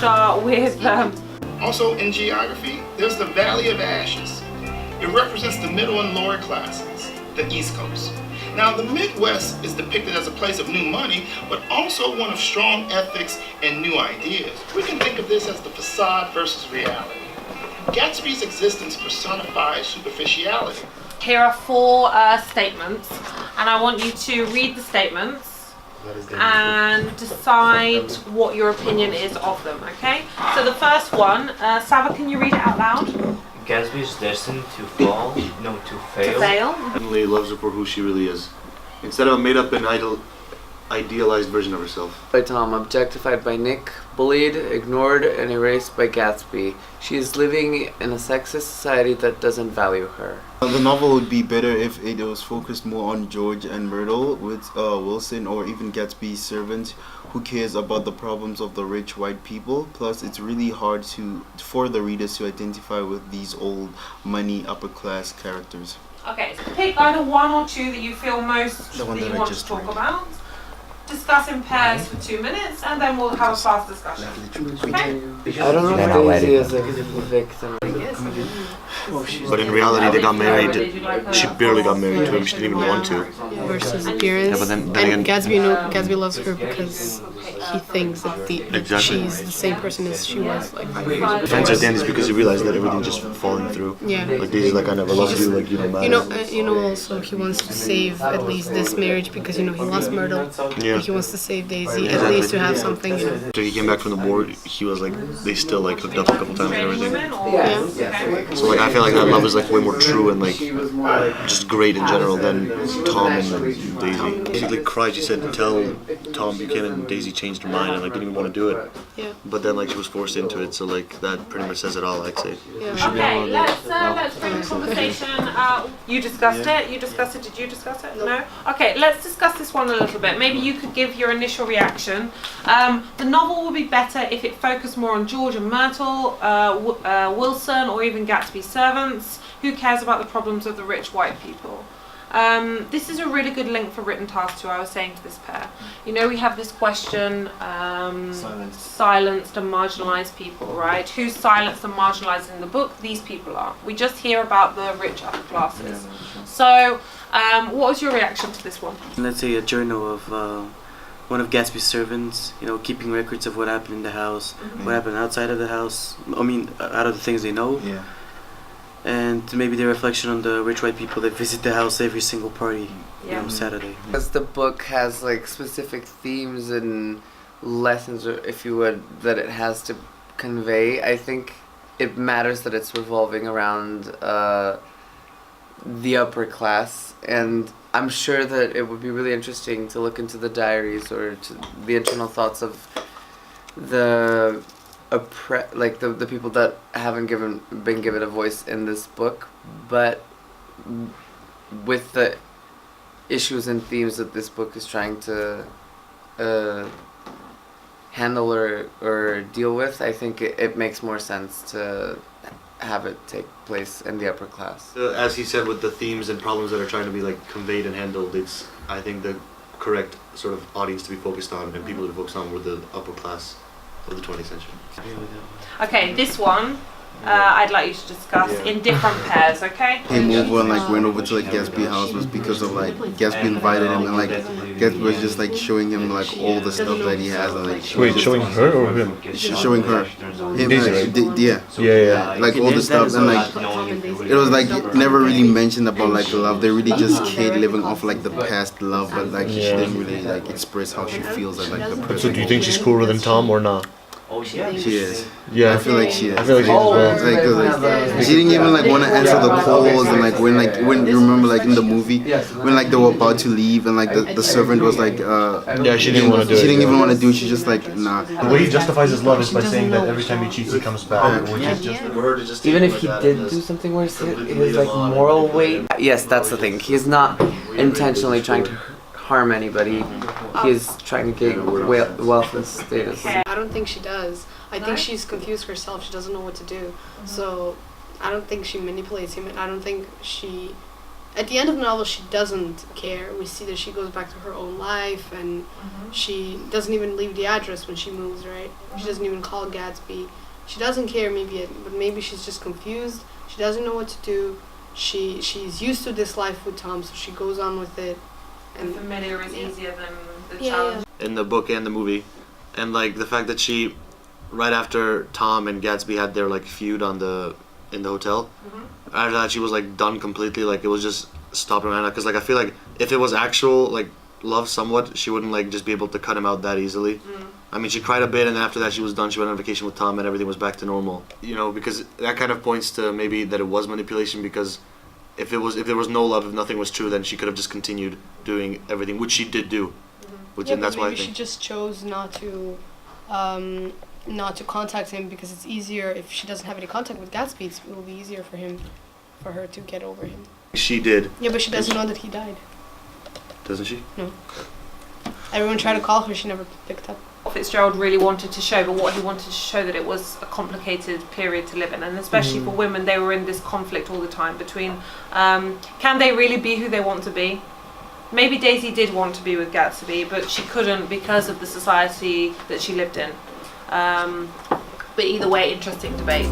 start with... Also in geography, there's the Valley of Ashes. It represents the middle and lower classes, the East Coast. Now, the Midwest is depicted as a place of new money, but also one of strong ethics and new ideas. We can think of this as the facade versus reality. Gatsby's existence personifies superficiality. Here are 4 statements, and I want you to read the statements and decide what your opinion is of them, okay? So the first one, Sava, can you read it out loud? Gatsby is destined to fall, no, to fail. To fail. Emily loves her for who she really is, instead of a made-up and idealized version of herself. By Tom, objectified by Nick, bullied, ignored, and erased by Gatsby. She is living in a sexist society that doesn't value her. The novel would be better if it was focused more on George and Myrtle with Wilson, or even Gatsby's servant who cares about the problems of the rich white people. Plus, it's really hard for the readers to identify with these old money upper class characters. Okay, so pick either 1 or 2 that you feel most that you want to talk about. Discuss in pairs for 2 minutes, and then we'll have a fast discussion. Okay? I don't know if Daisy is a victim. But in reality, they got married. She barely got married to him. She didn't even want to. Versus appearance. Yeah, but then and again, Gatsby loves her because he thinks that she's the same person as she was like 5 years ago. Friends at the end is because he realized that everything's just falling through. Yeah. Like Daisy's like, I never loved you. Like, you don't matter. You know. Also, he wants to save at least this marriage because he lost Myrtle. Yeah. He wants to save Daisy at least to have something. After he came back from the war, he was like, they still like hooked up a couple times and everything. Yeah. So like, I feel like that love is like way more true and like just great in general than Tom and Daisy. She like cried. She said, "Tell Tom Buchanan and Daisy changed her mind," and like didn't even want to do it. Yeah. But then like she was forced into it, so like that pretty much says it all. I'd say. Yeah. Okay, let's bring the conversation. You discussed it. You discussed it. Did you discuss it? No. Okay, let's discuss this one a little bit. Maybe you could give your initial reaction. The novel would be better if it focused more on George and Myrtle, Wilson, or even Gatsby's servants. Who cares about the problems of the rich white people? This is a really good link for written task 2, I was saying to this pair. You know, we have this question, silenced and marginalized people, right? Who's silenced and marginalized in the book? These people are. We just hear about the rich upper classes. So, what was your reaction to this one? Let's say a journal of one of Gatsby's servants, keeping records of what happened in the house, what happened outside of the house, out of the things they know. Yeah. And maybe the reflection on the rich white people that visit the house every single party, Saturday. Because the book has like specific themes and lessons, or if you would, that it has to convey, I think it matters that it's revolving around the upper class. And I'm sure that it would be really interesting to look into the diaries or to the internal thoughts of the the people that haven't been given a voice in this book, but with the issues and themes that this book is trying to handle or deal with, I think it makes more sense to have it take place in the upper class. As he said, with the themes and problems that are trying to be like conveyed and handled, it's I think the correct sort of audience to be focused on and people to be focused on were the upper class of the 20th century. Okay, this one I'd like you to discuss in different pairs, okay? Came over and like went over to like Gatsby's house was because of like Gatsby invited him and like Gatsby was just like showing him like all the stuff that he has and like showing her or him? Showing her. Him, Daisy, yeah. Like all the stuff and like it was like never really mentioned about like love. They really just kid living off like the past love, but like she didn't really like express how she feels as like the person. So do you think she's cooler than Tom or not? She is. Yeah, I feel like she is. I feel like she is as well. Like, she didn't even like want to answer the calls and like when you remember like in the movie when like they were about to leave and like the servant was like yeah, she didn't want to do it. She didn't even want to do it. She's just like nah. The way he justifies his love is by saying that every time he cheats he comes back. Even if he did do something worse, his like moral weight. Yes, that's the thing. He's not intentionally trying to harm anybody. He is trying to gain wealth and status. I don't think she does. I think she's confused herself. She doesn't know what to do. So I don't think she manipulates him. I don't think she at the end of the novel, she doesn't care. We see that she goes back to her own life, and she doesn't even leave the address when she moves, right? She doesn't even call Gatsby. She doesn't care, but maybe she's just confused. She doesn't know what to do. She's used to this life with Tom, so she goes on with it. And familiar is easier than the Yeah. challenge. In the book and the movie, and like the fact that she, right after Tom and Gatsby had their like feud in the hotel, after that she was like done completely. Like it was just stopping right now, because like I feel like if it was actual like love somewhat, she wouldn't like just be able to cut him out that easily. I mean, she cried a bit, and then after that she was done. She went on vacation with Tom, and everything was back to normal. You know, because that kind of points to maybe that it was manipulation, because if there was no love, if nothing was true, then she could have just continued doing everything, which she did do. And that's why I maybe think she just chose not to contact him, because it's easier if she doesn't have any contact with Gatsby. It will be easier for her to get over him. she did. Yeah, but she doesn't know that he died. Doesn't she? No. Everyone tried to call her, she never picked up. Fitzgerald really wanted to show, but what he wanted to show that it was a complicated period to live in, and especially for women, they were in this conflict all the time between can they really be who they want to be? Maybe Daisy did want to be with Gatsby, but she couldn't because of the society that she lived in. But either way, interesting debate.